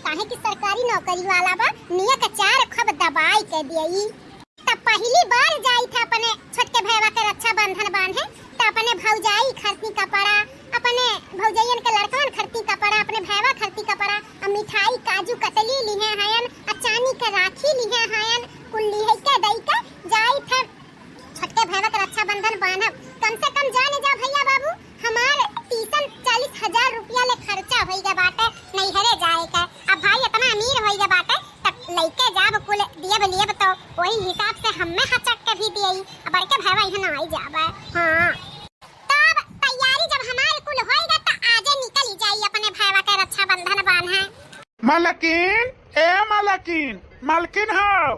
काहे की सरकारी नौकरी वाला बा निया का 4 खब दबाई के दियई। तब पहली बार जाई था अपने छोटके भैया के रक्षा बंधन बांधे त अपने भौजाई खरती कपड़ा, अपने भौजाइयन के लड़कन खरती कपड़ा, अपने भैया खरती कपड़ा, मिठाई काजू कतली लिहे हयन, चांदी के राखी लिहे हयन, कुल लिहे के दई के जाई थे छोटके भैया के रक्षा बंधन बांधब। कम से कम जाने जा भैया बाबू हमार 30-40 हजार रुपया ले खर्चा होई गे बाटे नैहरे जाए के। अब भाई इतना अमीर होई गे बाटे तब लइके जाब कुल दियब तो वही हिसाब से हम्मे हचक के भी दियई। अब बड़के भैया इहन आई जाबे। हां तब तैयारी जब हमार कुल होएगा त आजे निकल जाई अपने भैया के रक्षा बंधन बांधे। मलकिन ए मलकिन मलकिन हो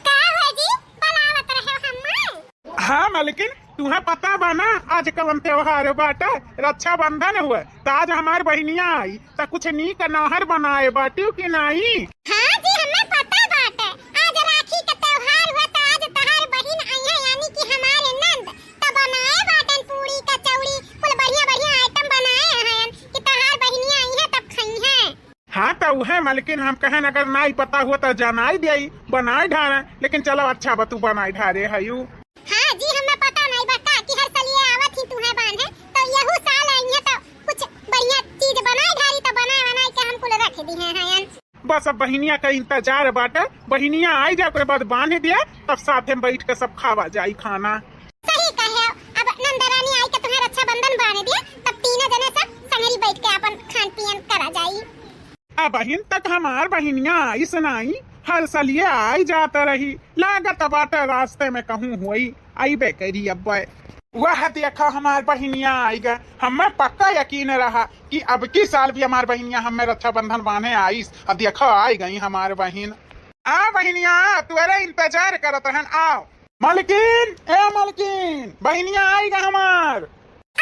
का है जी बनावत रहे हम्मे। हाँ मलकिन तुम्हें पता बा ना आज कवन त्योहार बाटे रक्षा बंधन हुए तो आज हमारी बहनिया आई तो कुछ नीक नहर बनाए बाटी की नहीं। हां जी हमें पता बाटे आज राखी का त्योहार हुआ तो आज तहार बहन आई है यानी कि हमारे नंद तो बनाए बाटन पूरी कचौड़ी कुल बढ़िया आइटम बनाए हैं कि तहार बहनिया आई है तब खाई है। हाँ तो वह मलकिन हम कहन अगर नहीं पता हुआ तो जनाई दिया बनाए ढारे लेकिन चलो अच्छा बतू बनाए ढारे हयू। हाँ जी हमें पता नहीं बता कि हर साल ये आवत ही तुम्हें बांधे तो यहू साल आई है तो कुछ बढ़िया चीज बनाई ढारी तो बनाए के हम कुल रख दी हैं। बस अब बहनिया का इंतजार बाटे बहनिया आई जाए बाद बांध दिया तब साथ में बैठ के सब खावा जाई खाना। सही कहे अब नंदरानी आई के तुम्हें रक्षा बंधन बांध दिया तब तीनों जने सब संगरी बैठ के अपन खान पियन करा जाई। अब बहन तक हमार बहनिया आई सुनाई हर साल ये आई जाता रही लागत बाटे रास्ते में कहूँ हुई आई बे करी। अब वह देखा हमार बहनिया आई गए हमें पक्का यकीन रहा कि अब की साल भी हमार बहनिया हमें रक्षा बंधन बांधे आई। अब देखा आई गई हमारे बहन। आ बहनिया तुअरे इंतजार करत रहन आओ। मलकिन ए मलकिन बहनिया आई गए हमार।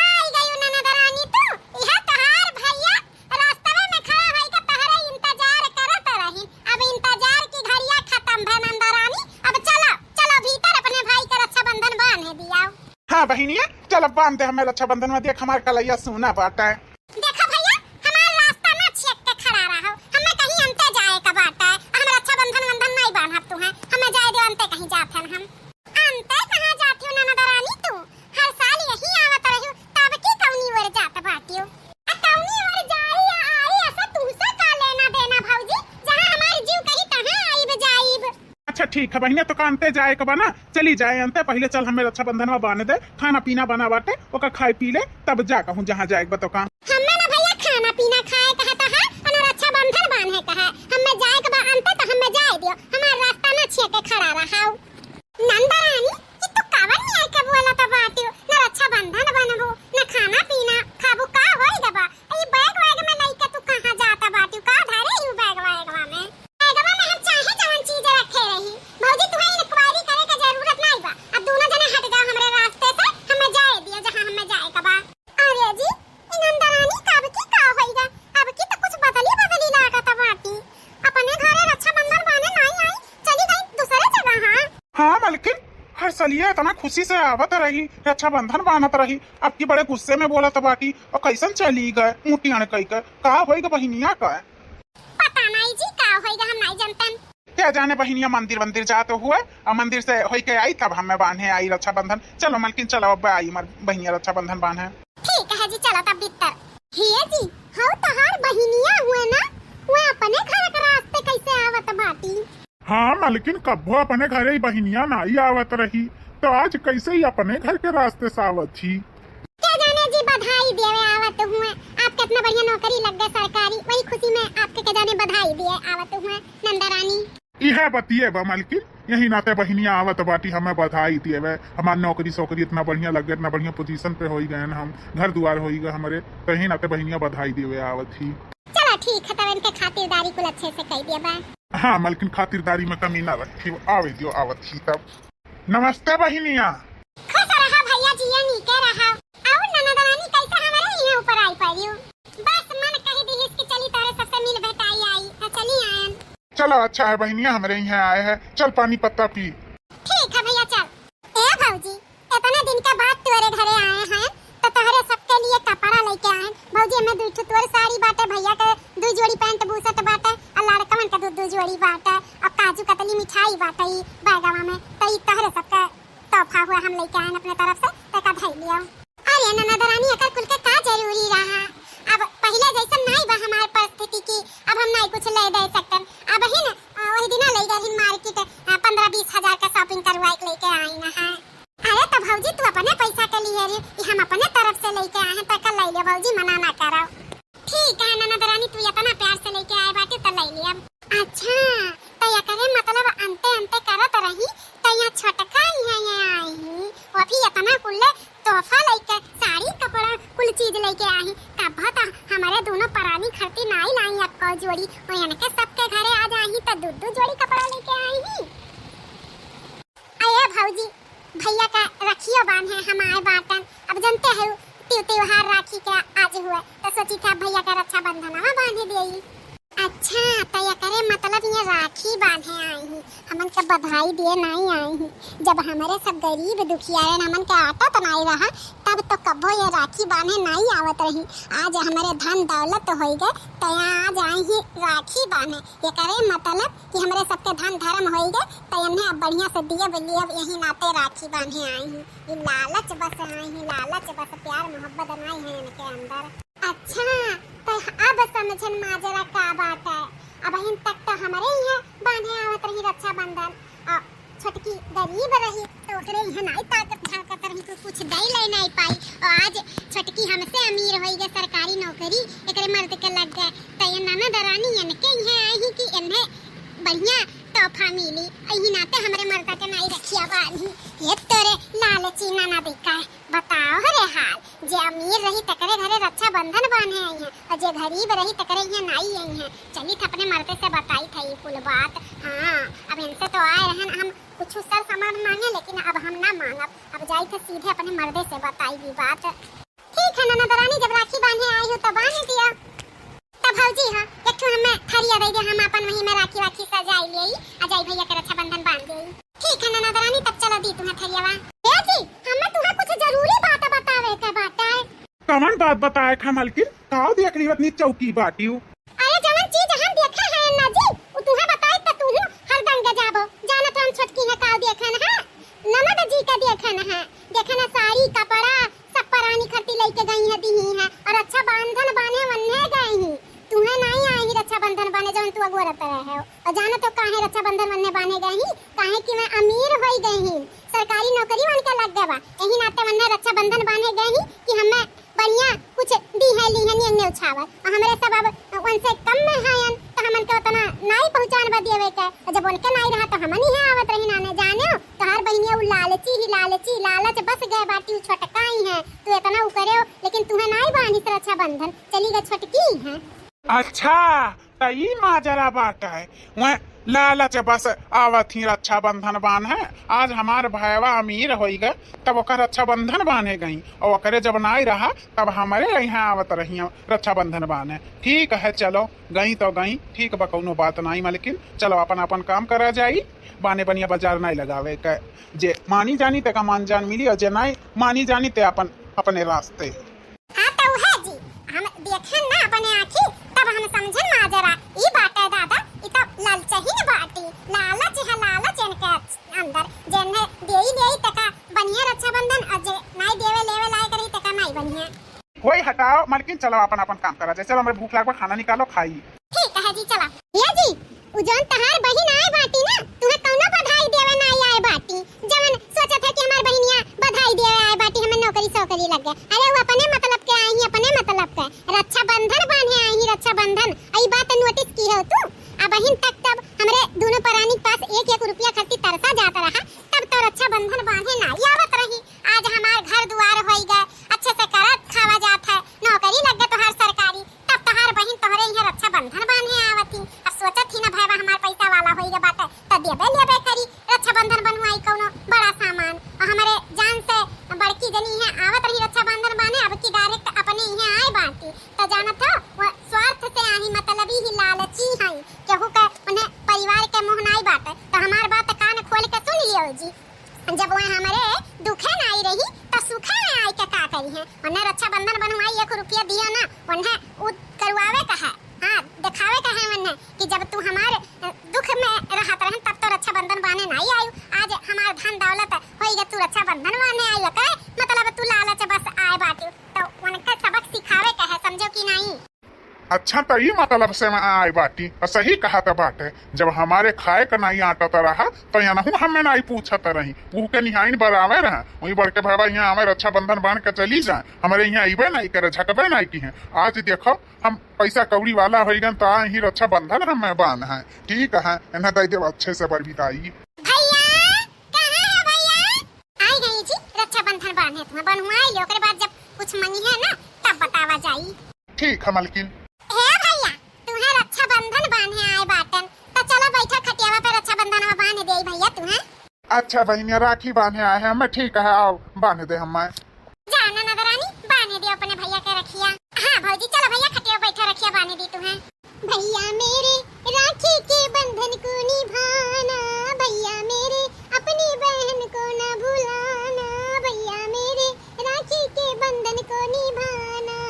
आई गई नंदरानी तो यह तहार भैया रास्ते में खड़ा है के तहरे इंतजार करत रही। अब इंतजार की घड़िया खत्म है नंदरानी अब चलो भीतर अपने भाई का रक्षा बंधन बांध दिया। हाँ बहनिया चलो बांध दे हमें रक्षा बंधन में देख हमार कलैया सोना बाटा है। देखा भैया हमार रास्ता ना छेक के खड़ा रहो हमें कहीं अंते जाए का बाटा है हम रक्षा बंधन नहीं बांधब तू है हमें जाए दे अंते कहीं जात हम अंते कहां जाती हो नंदरानी तू हर साल यही आवत रही तब की कौनी वर जात बाटियो आ कौनी वर जाई आई ऐसा तुमसे का लेना देना भौजी जहां हमारी जीव कहीं तहां आईब जाईब। अच्छा ठीक है बहनिया तो कांते जाए के बना चली जाए अंते पहले चल हमें रक्षा बंधन में बांध दे खाना पीना बना बाटे ओका खाए पी ले तब जा कहूँ जहाँ जाए बतो का। हमें ना भैया खाना पीना खाए कहता है और रक्षा बंधन बांधे कहा हमें जाए के बाद अंते तो हमें जाए दियो हमारा रास्ता ना छेके खड़ा रहा। नंदरानी कि तू कावन नहीं आके बोला तो बाटियो ना रक्षा बंधन बनबो ना खाना पीना खाबो का होएगा बा ई बैग में लेके तू कहां जाता बाटियो का धरे यू बैग में हम चाहे जवन चीज रखे रही भौजी तुम्हें इंक्वायरी करे के जरूरत नहीं बा अब दोनों जने हट जाओ हमरे रास्ते से हमें जाए दिया जहां हमें जाए का बा। अरे जी नंदरानी कब की का होएगा अब की तो कुछ बदली लागत बाटी अपने घरे रक्षा बंधन बांधे नहीं आई चली गई दूसरे जगह। हाँ मलकिन हर साल ये इतना खुशी से आवत रही रक्षा बंधन बांधत रही अब की बड़े गुस्से में बोलत बाकी और कैसन चली गए मुटी अणकई के का होएगा बहनिया का पता नहीं जी का होएगा हम नहीं जानतन। क्या जाने बहनिया मंदिर जाते हुए और मंदिर से होई के आई तब हमें बांधे आई रक्षा बंधन। चलो मलकिन चलो अब आई हमार बहनिया रक्षा बंधन बांधे। ठीक है जी चलो तब भीतर। हे जी हो तहार बहनिया हुए ना वो अपने घर के रास्ते कैसे आवत बाटी। हाँ मलकिन कब्बो अपने घरे ही बहनिया नहीं आवत रही तो आज कैसे ही अपने घर के रास्ते से आवत थी। क्या जाने जी बधाई देवे आवत हुए आप कितना बढ़िया नौकरी लग गए सरकारी वही खुशी में आपके के जाने बधाई दिए आवत हुए नंदरानी। यह बतिए बा मलकिन यही नाते बहनिया आवत बाटी हमें बधाई दिए वे हमार नौकरी इतना बढ़िया लग गए इतना बढ़िया पोजीशन पे हो गए हम घर दुआर हो गए हमारे तो यही नाते बहनिया बधाई दिए आवत थी। चलो ठीक है तब इनके खातिरदारी कुल अच्छे से कह दिया बा। हाँ मलकिन खातिरदारी में कमी ना रखी आवे दियो आवत थी तब। नमस्ते बहनिया। खुश रहा भैया जी ये नीके रहा और ननदरानी कैसे हमारे यहाँ ऊपर आई पड़ियो बस मन कह दी इसकी चली तारे सबसे मिल भेटाई आई तो चली आयन। चलो अच्छा है बहनिया हमारे यहाँ आए हैं चल पानी पत्ता पी। ठीक है भैया चल। ए भौजी इतने दिन के बाद तुम्हारे घरे आए हैं तो तहरे सबके लिए कपड़ा लेके आए भौजी हमें 2 तोर साड़ी बाटे भैया के 2 जोड़ी पैंट बूसत बाटे जोड़ी बाटे और काजू कतली मिठाई बाटे ई बैगवा में तो ई तहरे सबका तोहफा हुआ हम लेके आए अपने तरफ से तका धई लियो। अरे ननद रानी एकर कुल के का जरूरी रहा, अब पहले जैसा नहीं बा हमार परिस्थिति की, अब हम नहीं कुछ ले दे सकते। अब ही न वही दिन ले गई मार्केट 15-20 हजार का शॉपिंग करवा के लेके आई ना है। अरे तो भौजी तू अपने पैसा के लिए रे, हम अपने तरफ से लेके आए हैं तक ले ले भौजी, मना ना करो। ठीक है ननद रानी तू इतना प्यार से लेके आए बाटे तो ले लिया। अच्छा तो या करे मतलब अंते अंते करत रही तो यहाँ छोटका ही है ये आई ही वो भी इतना कुल तोहफा लेके साड़ी कपड़ा कुल चीज लेके आई। तब तो हमारे दोनों परानी खर्ती नाई लाई अब को जोड़ी वो यानी के सबके घरे आ जाही तो दू जोड़ी कपड़ा लेके आई ही। अये भौजी भैया का रखियो बांध है हमारे बाटन, अब जानते हैं त्योहार राखी का आज हुआ तो सोची था भैया का रक्षाबंधन बांधे देई। अच्छा तो ये करे मतलब ये राखी बांधे आई ही, हमन के बधाई दिए नहीं आई ही। जब हमारे सब गरीब दुखियारे हमन के आटा तो नहीं रहा तब तो कबो ये राखी बांधे नहीं आवत रही। आज हमारे धन दौलत हो गए तो आज आई ही राखी बांधे। ये करे मतलब कि हमारे सबके धन धर्म हो गए तो इन्हें अब बढ़िया से दिए बलिए यही नाते राखी बांधे आई ही। ये लालच बस आई ही, लालच बस प्यार मोहब्बत नहीं है इनके अंदर। अच्छा तो अब समझन माजरा का बात है। अब इन तक तो हमारे यहाँ बांधे आवत रही रक्षाबंधन और छोटकी गरीब रही तो ओकरे यहाँ नहीं ताकत झाकत रही तो कुछ दे ले नहीं पाई और आज छोटकी हमसे अमीर हो गई, सरकारी नौकरी एकरे मर्द के लग गए तो ये ननद रानी इनके यहाँ आई कि इन्हें बढ़िया तोहफा मिली यही नाते हमारे मर्द के नहीं रखिया बानी। ये तोरे लालची ननद का बताओ रे हाल, जे अमीर रही तकरे घरे रक्षाबंधन बांधे आई हैं और जे गरीब रही तकरे यहाँ नहीं आई हैं। चली था अपने मर्द से बताई था ये कुल बात। हाँ अब इनसे तो आए रहन हम कुछ सर सामान मांगे लेकिन अब हम ना मांगब, अब जाई थे सीधे अपने मर्दे से बताई भी बात। ठीक है ननद रानी जब राखी बांधे आई हो तो बांध दिया। तब भौजी हां एक ठो हमें थरिया दे दे, हम अपन वही में राखी वाखी सजाई लेई अजय भैया के रक्षाबंधन बांध देई। ठीक है ननद रानी तब चलो दी तुम्हें थरियावा। ए जी हमें तुम्हें कुछ जरूरी बात बतावे के बात है। कमन बात बताए खा मालकिन का देख रही इतनी चौकी बाटी हूँ। अरे जवन चीज हम देखा है ना जी वो तुम्हें बताए तो तुम हर दंग जाबो जाना तो हम छोटकी है का देखन है ननद जी का देखन है। देखना साड़ी कपड़ा सब परानी खर्ती लेके गई है दी है और अच्छा बंधन बांधे वन्ने गई ही। तुम्हें नहीं आई रक्षाबंधन बांधे जवन तू अगोरत रहे हो और जाना तो काहे रक्षाबंधन वन्ने बांधे गई ही काहे कि मैं अमीर होई गई ही, सरकारी नौकरी बन के लग गवा यही नाते वन्ने रक्षाबंधन बांधे गई ही कि हमें बढ़िया कुछ दी है ली है नहीं उछावत और हमारे सब अब उनसे कम में हायन तो हमन के उतना नहीं पहुंचान बदिएवे के और जब उनके नहीं रहा तो हमन ही आवत रही नाने जाने तो हर बहिनिया उ लालची लालच बस गए बाटी छोटका ही है तू इतना उ करे लेकिन तुम्हें नहीं बांधी रक्षाबंधन चली गई छोटकी है। अच्छा तई माजरा बाटा है वह लालच बस आवत ही रक्षाबंधन बांध है। आज हमार भाईवा अमीर हो गए तब ओकर रक्षाबंधन बांधे गई और ओकरे जब नहीं रहा तब हमारे यहाँ आवत रही रक्षाबंधन बांधे। ठीक है चलो गई तो गई ठीक बा कौनो बात नहीं मालकिन चलो अपन अपन काम करा जाई बाने बनिया बाजार नहीं लगावे के जे मानी जानी ते का मान जान मिली और जे नहीं मानी जानी ते अपन अपने रास्ते। हाँ तो है जी हम देखें ना अपने आँखी तब हम समझन माजरा ई बात है दादा ई तो लालच ही न बाटी लालच है लालच इनके अंदर जेने देई तका बढ़िया रक्षाबंधन और जे नहीं देवे लेवे लाए करी तका नहीं बढ़िया। वही हटाओ मालकिन चलो अपन अपन काम करा जाए। चलो हमें भूख लागबा खाना निकालो खाई। ठीक है जी चलो। ये जी उजन तहार बहिन आए बाटी ना तुम्हें कौनो बधाई देवे नहीं आए बाटी जवन सोचा था कि हमार बहिनिया बधाई देवे आए बाटी हमें नौकरी सौकरी लग गए। अरे वो अपने मतलब के आई अपने मतलब के रक्षाबंधन बांधे आई रक्षाबंधन आई बात नोटिस की हो तू अब बहिन तक तब हमारे दोनों परानी पास 1-1 रुपया खर्ची तरसा जाता रहा तब तो रक्षाबंधन बांधे ना आवत रही। आज हमार घर द्वार हो गए अच्छे से करत खावा जात है नौकरी लग गए तोहार सरकारी तब तोहार बहिन तोहरे यहाँ रक्षाबंधन बांधे आवती। अब सोचत थी ना भाईवा हमार पैसा वाला हो गए बात तो देबे करी रक्षाबंधन बनवाई कौनो बड़ा सामान और हमारे जान से बड़की जनी है आवत रही रक्षाबंधन बांधे अब की डायरेक्ट अपने यहाँ आए बांटी तो जाना था वो स्वार्थ से आई मतलबी ही लालची है केहू के उन्हें परिवार के मुँह नहीं बात तो हमार बात कान खोल के सुन लियो जी। जब वह हमारे दुखे न आई रही तो सुखे में आई के का करी है उन्हें रक्षाबंधन बनवाई 1 रुपया दियो ना उन्हें करवावे का है हाँ दिखावे का है उन्हें कि जब तू हमारे दुख अच्छा तो ई मतलब से मैं आई बाटी और सही कहा था बाटे। जब हमारे खाए का नहीं आटा रहा तो यहाँ हमें नहीं पूछता रही वो के निहाइन बरावे रहे वही बढ़ के भाई यहाँ हमें रक्षाबंधन बांध के चली जाए हमारे यहाँ अबे नहीं करे झकबे नहीं की है। आज देखो हम पैसा कौड़ी वाला हो गए तो ही रक्षाबंधन हमें बांध है। ठीक है इन्हें दे दे अच्छे से बरबिदाई। कुछ मंगी है ना तब बतावा जाई। ठीक है मलकिन। हे भैया तुम्हें रक्षाबंधन बांधे आए बाटन तो चलो बैठा खटियावा पे रक्षाबंधन में बांध दे भैया तुम्हें। अच्छा बहनिया राखी बांधे आए हैं मैं। ठीक है आओ बांध दे हम। जाना नगरानी बांध दे अपने भैया के रखिया। हाँ भौजी चलो भैया खटिया बैठा रखिया बांध दी तुम्हें। भैया मेरे राखी के बंधन को निभाना भैया मेरे अपनी बहन को न भुलाना भैया मेरे राखी के बंधन को निभाना।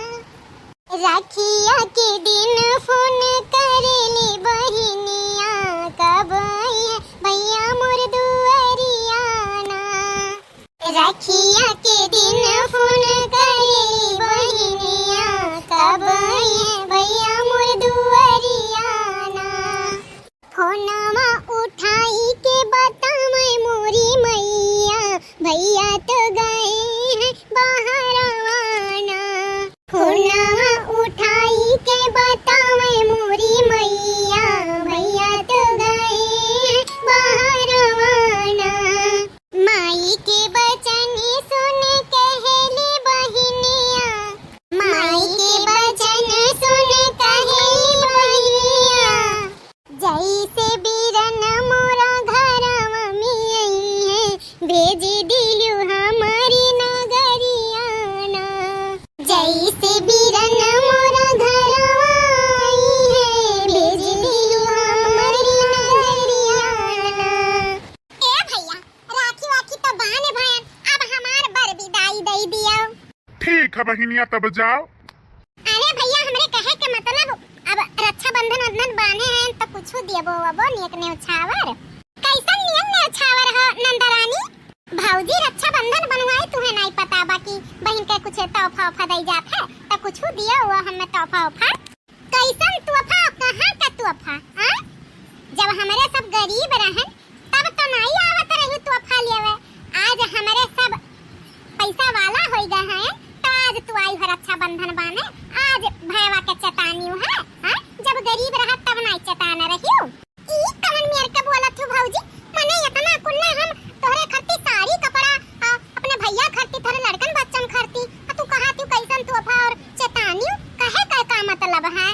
राखिया के दिन फोन करेली बहिनिया कब आई भैया मोर दुआरियाना। राखिया के दिन फोन करेली बहिनिया कब आई भैया मोर दुआरियाना। फोनमा उठाई के बतावे मोरी मैया भैया तो गए हैं बाहर आना। फोनमा उठाई के बतावे मोरी मैया भैया तो गए हैं बाहर आना। माई के बचन सुन कहले बहिनिया माई के बचन सुन कहले बहिनिया। जैसे बीरन मोरा घरवा में आई है भेज दियो हमारी नगरियाना। जैसे बीरन मोरा घरवा आई है भेज दियो हमारी नगरियाना। ए भैया राखी वाखी तो बाने भयन अब हमार बर विदाई दई दियो। ठीक है बहनिया तब जाओ। अरे भैया हमरे कहे के मतलब अब रक्षाबंधन बंधन बांधे हैं तो कुछ देबो अबो नेक ने उछावर कैसन नियम ने उछावर है नंदरानी। भौजी रक्षाबंधन बनवाई तुम्हें नहीं पता बाकी बहन के कुछ तोहफा उफा दई जात है तो कुछ दिया हुआ हमें तोहफा उफा। कैसन तोहफा कहां का तोहफा हां जब हमारे सब गरीब रहन तब तो नहीं आवत रही तोहफा लेवे। आज हमारे सब पैसा वाला हो गए हैं तो आज तू आई हो रक्षाबंधन बाने। आज भैया के चतानी है हां जब गरीब रहा तब नहीं चताना रहियो। ई कवन मेर के बोलत हो भौजी मने इतना कुल्ले हम तोरे खर्ती साड़ी कपड़ा अपने भैया खर्ती थोड़े लड़कन बच्चन खर्ती तू कहा तू कैसन तोहफा और चतानी कहे का मतलब है।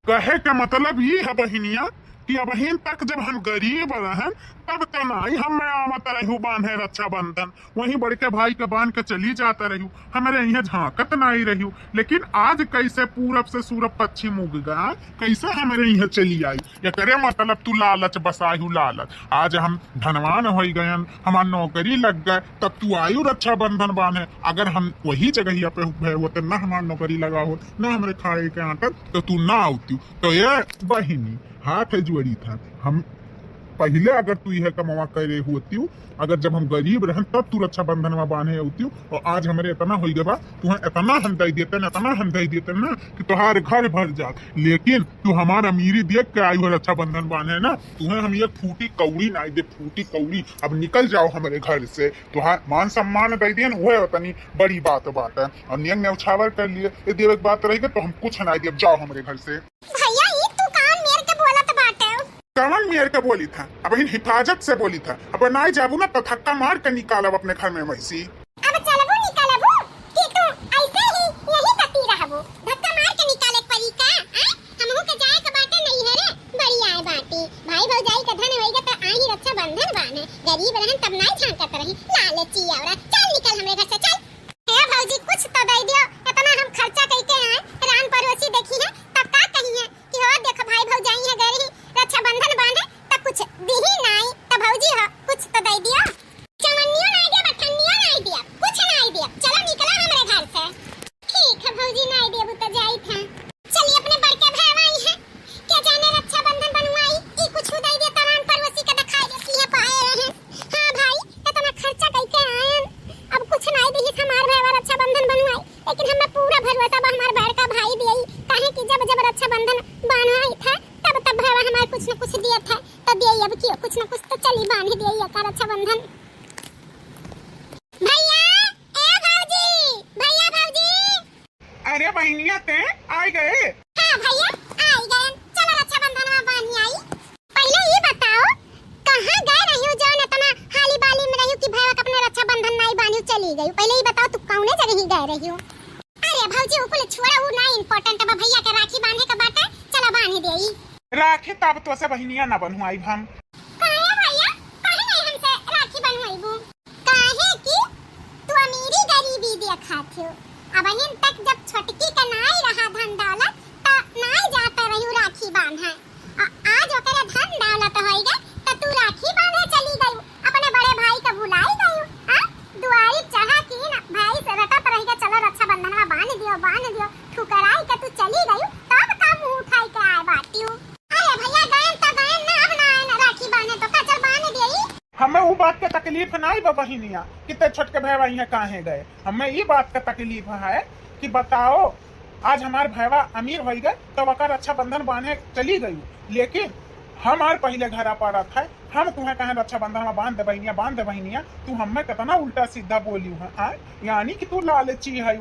कहे का मतलब ये है बहनिया कि अब तक जब हम गरीब रहन तब तो नहीं हमें आवत रहू बांधे रक्षाबंधन वहीं बड़के भाई के बांध के चली जाता रहू हमारे यहाँ झांकत नहीं रहू। लेकिन आज कैसे पूरब से सूरब पश्चिम उग गया कैसे हमारे यहाँ चली आई या करे मतलब तू लालच बसायू लालच। आज हम धनवान हो गए हमार नौकरी लग गए तब तू आयु रक्षाबंधन बांधे। अगर हम वही जगह पे हो तो न हमार नौकरी लगा हो न हमारे खाए के आटत तो तू ना आती। तो ये बहिनी हाथ जोड़ी था हम पहले अगर तू यह कमावा करे होती अगर जब हम गरीब रहन तब तू रक्षाबंधन में बांधे होती और आज हमारे इतना हो गया तुम्हें इतना हंदाई देते ना इतना हंदाई देते ना कि तुम्हारे घर भर जात। लेकिन तू हमारा अमीरी देख के आई हो रक्षाबंधन बांधे ना तुम्हें हम ये फूटी कौड़ी ना दे फूटी कौड़ी। अब निकल जाओ हमारे घर से तुहार मान सम्मान दे दिए वह उतनी बड़ी बात है और नियम ने उछावर कर लिए ये देवे बात रहेगी तो हम कुछ ना दिए जाओ हमारे घर से। कवन मेयर के बोली था अब हिफाजत से बोली था अब ना जाबू ना तो थक्का मार के निकालब अपने घर में वैसी। अब चलबू निकालबू कि तू ऐसे ही यही करती रहबू धक्का मार के निकाले परी का हमहू के जाए के बाटे नहीं है रे बड़ी आए बाटी भाई भौजाई का धन होइगा तो आई रक्षाबंधन बाने गरीब रहन तब नहीं झांकत रही लालची औरत। चल निकल हमरे घर से चल। हे भौजी कुछ तो दे दियो इतना हम खर्चा कइके आए रान पड़ोसी देखी है तब का कही है कि हो देख भाई भौजाई है गरी रक्षाबंधन बांधे तब कुछ दिही नहीं तब भौजी हो कुछ तो दे दिया चवन्नियो नहीं दिया बठन्नियो नहीं दिया कुछ नहीं दिया। चलो निकला हमरे घर से। ठीक है भौजी नहीं देबू तो जाई था चलिए अपने बड़के भाई है क्या जाने रक्षाबंधन बनवाई ई कुछ दे दे तरान पड़ोसी के दिखाई देती है पाए रहे। हां भाई इतना खर्चा कइके आए ने कुछ दिया था तो दिया, अब क्यों कुछ ना कुछ तो चली बांध दिया का रक्षाबंधन। भैया, ए भाऊजी, भैया भाऊजी। अरे बहनिया ते आ गए। हाँ भैया आ गए, चलो रक्षाबंधन में बांधी आई। पहले ये बताओ कहाँ गए रही हो, जो इतना हाली बाली में रही कि भैया अपने रक्षाबंधन नहीं बांधी चली गई। पहले ये बताओ तू कौने जगह ही गए रही हो। अरे भाऊजी ऊपर छोड़ा, वो ना इम्पोर्टेंट है, भैया के राखी बांधे का बात है, चलो बांध देई। राखी तब तो से बहनिया ना बनवाई हम। काहे भैया, काहे नहीं हमसे राखी बनवाईबू? काहे कि तू अमीरी गरीबी देखत हो। अब इन तक जब छोटकी का नाई रहा धन दौलत त नाई जाता रही राखी बांधे। आज ओकरे धन दौलत होई गए त तू राखी बांधे चली गई, अपने बड़े भाई का भुलाई गई। हां दुआरी चढ़ा की ना भाई से रटत रही के चलो रक्षाबंधन में बांध दियो ठुकराई के तू चली गई, तब का मुंह उठाई के आए बाटियो। अरे भैया गए तो गए ना राखी बांधे तो का चल बांध देई। हमें वो बात का तकलीफ नहीं बा बहनिया कितने छोटके भैया यहाँ कहाँ गए। हमें ये बात का तकलीफ है कि बताओ आज हमारे भैया अमीर हो गए तो वकर रक्षाबंधन बांधे चली गई, लेकिन हमारे पहले घर आ पड़ा था, हम तुम्हें कहे रक्षाबंधन में बांध दे बहनिया, तू हमें कितना उल्टा सीधा बोली है। यानी कि तू लालची है,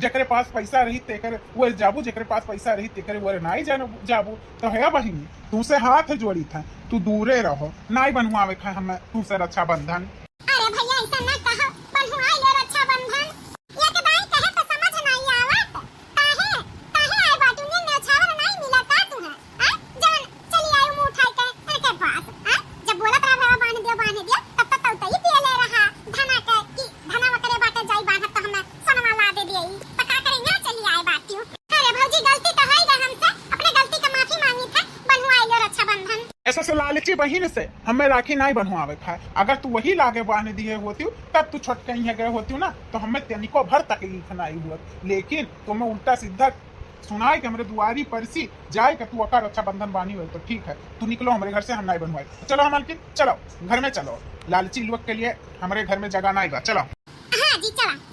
जकरे पास पैसा रही तेकर वो जाबू, जकरे पास पैसा रही तेकर वो नहीं जाबू। तो है बहिनी तुमसे हाथ जोड़ी था, तू दूरे रहो, नहीं बनवावे खा हमें तुमसे रक्षाबंधन। अरे भैया ऐसा ना कहो, बनवाई ले रक्षाबंधन। ये के दाई कहे तो समझ नहीं आवत। काहे आए बाटू ने न्योछावर नहीं मिला का तुम्हें? हां जान चली आयो मुंह उठाई के इनके पास। हां जब बोला तरा भैया बांध दियो तब तक तो ही पिए ले रहा धना के कि धना वकरे बाटे जाई बांधत तो हमें सोनमा ला दे दिए तो का करेंगे, चली आए बाटियो। अरे भौजी गलती तो होई गई हमसे, अपने गलती का माफी मांगी था, बनवाई ले रक्षाबंधन। ऐसा से लालची बहन से हमें राखी नहीं बनवावे खाए। अगर तू वही लागे बांध दिए होती तब तू छोटके यहाँ गए होती ना तो हमें तनिको भर तकलीफ नहीं हुआ, लेकिन तुम्हें उल्टा सीधा सुनाए कि हमारे दुआरी परसी जाए कि तू अकार रक्षाबंधन बानी हुई तो ठीक है, तू निकलो हमारे घर से, हम नहीं बनवाए। चलो हम चलो घर में चलो, लालची लोग के लिए हमारे घर में जगह नहीं बा, चलो। हाँ जी चलो।